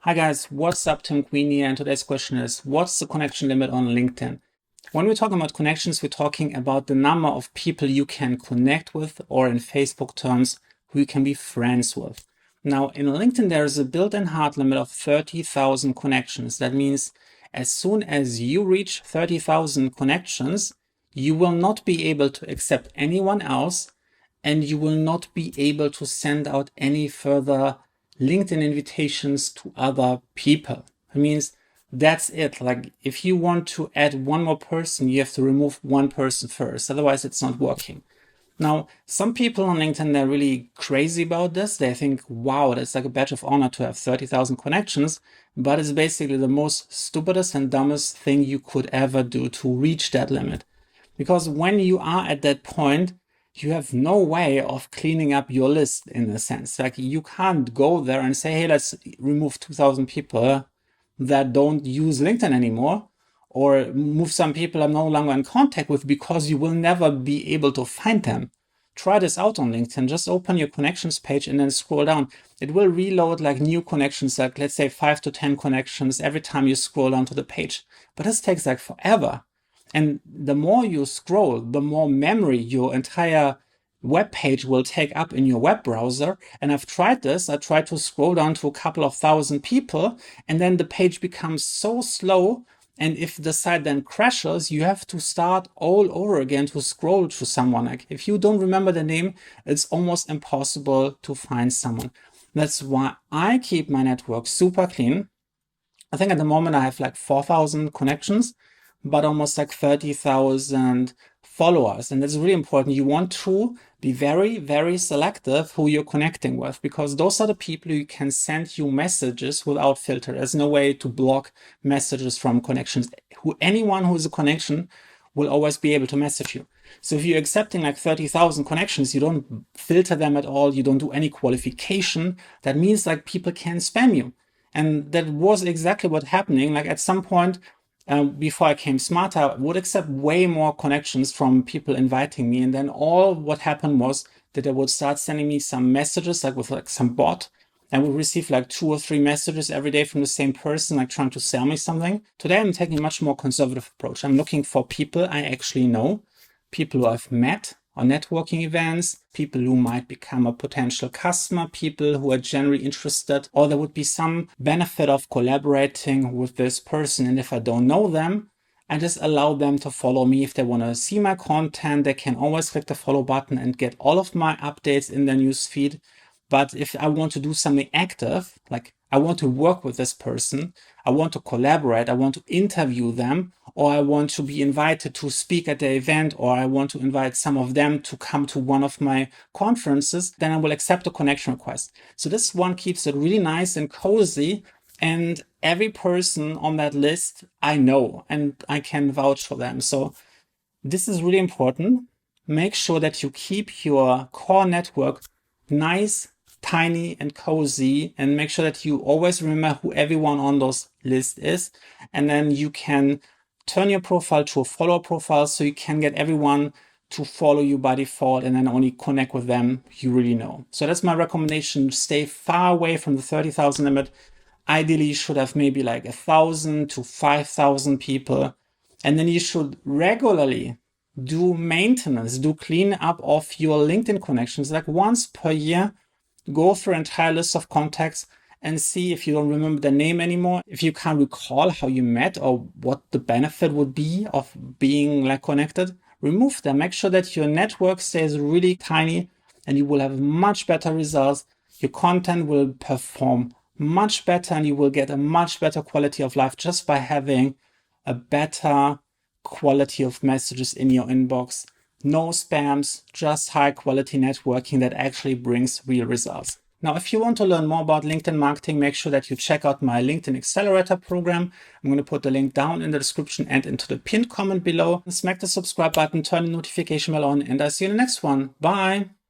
Hi guys, what's up? Tim Queen here, and today's question is, what's the connection limit on LinkedIn? When we're talking about connections, we're talking about the number of people you can connect with, or in Facebook terms, who you can be friends with. Now, in LinkedIn, there is a built-in hard limit of 30,000 connections. That means as soon as you reach 30,000 connections, you will not be able to accept anyone else, and you will not be able to send out any further LinkedIn invitations to other people. It means that's it. Like if you want to add one more person, you have to remove one person first. Otherwise, it's not working. Now, some people on LinkedIn, they're really crazy about this. They think, wow, that's like a badge of honor to have 30,000 connections, but it's basically the most stupidest and dumbest thing you could ever do to reach that limit. Because when you are at that point, you have no way of cleaning up your list in a sense. Like you can't go there and say, hey, let's remove 2,000 people that don't use LinkedIn anymore, or move some people I'm no longer in contact with, because you will never be able to find them. Try this out on LinkedIn. Just open your connections page and then scroll down. It will reload like new connections, like let's say 5 to 10 connections every time you scroll down to the page. But this takes like forever. And the more you scroll, the more memory your entire web page will take up in your web browser. And I've tried this. I tried to scroll down to a couple of thousand people, and then the page becomes so slow. And if the site then crashes, you have to start all over again to scroll to someone. Like if you don't remember the name, it's almost impossible to find someone. That's why I keep my network super clean. I think at the moment I have like 4,000 connections, but almost like 30,000 followers. And that's really important. You want to be very, very selective who you're connecting with, because those are the people who can send you messages without filter. There's no way to block messages from connections. Anyone who is a connection will always be able to message you. So if you're accepting like 30,000 connections, you don't filter them at all, you don't do any qualification, that means like people can spam you. And that was exactly what happening. Like at some point, before I came smarter, I would accept way more connections from people inviting me. And then all what happened was that they would start sending me some messages, like with like some bot. I would receive like 2 or 3 messages every day from the same person, like trying to sell me something. Today, I'm taking a much more conservative approach. I'm looking for people I actually know, people who I've met on networking events, people who might become a potential customer, people who are generally interested, or there would be some benefit of collaborating with this person. And if I don't know them, I just allow them to follow me. If they want to see my content, they can always click the follow button and get all of my updates in their news feed. But if I want to do something active, like I want to work with this person, I want to collaborate, I want to interview them, or I want to be invited to speak at the event, or I want to invite some of them to come to one of my conferences, then I will accept a connection request. So this one keeps it really nice and cozy. And every person on that list I know and I can vouch for them. So this is really important. Make sure that you keep your core network nice, tiny, and cozy, and make sure that you always remember who everyone on those lists is. And then you can turn your profile to a follower profile so you can get everyone to follow you by default and then only connect with them you really know. So that's my recommendation. Stay far away from the 30,000 limit. Ideally, you should have maybe like 1,000 to 5,000 people. And then you should regularly do maintenance, do clean up of your LinkedIn connections, like once per year. Go through an entire list of contacts and see if you don't remember the name anymore, if you can't recall how you met or what the benefit would be of being like connected, remove them. Make sure that your network stays really tiny and you will have much better results. Your content will perform much better and you will get a much better quality of life just by having a better quality of messages in your inbox. No spams, just high quality networking that actually brings real results. Now, if you want to learn more about LinkedIn marketing, make sure that you check out my LinkedIn Accelerator program. I'm going to put the link down in the description and into the pinned comment below. Smack the subscribe button, turn the notification bell on, and I'll see you in the next one. Bye.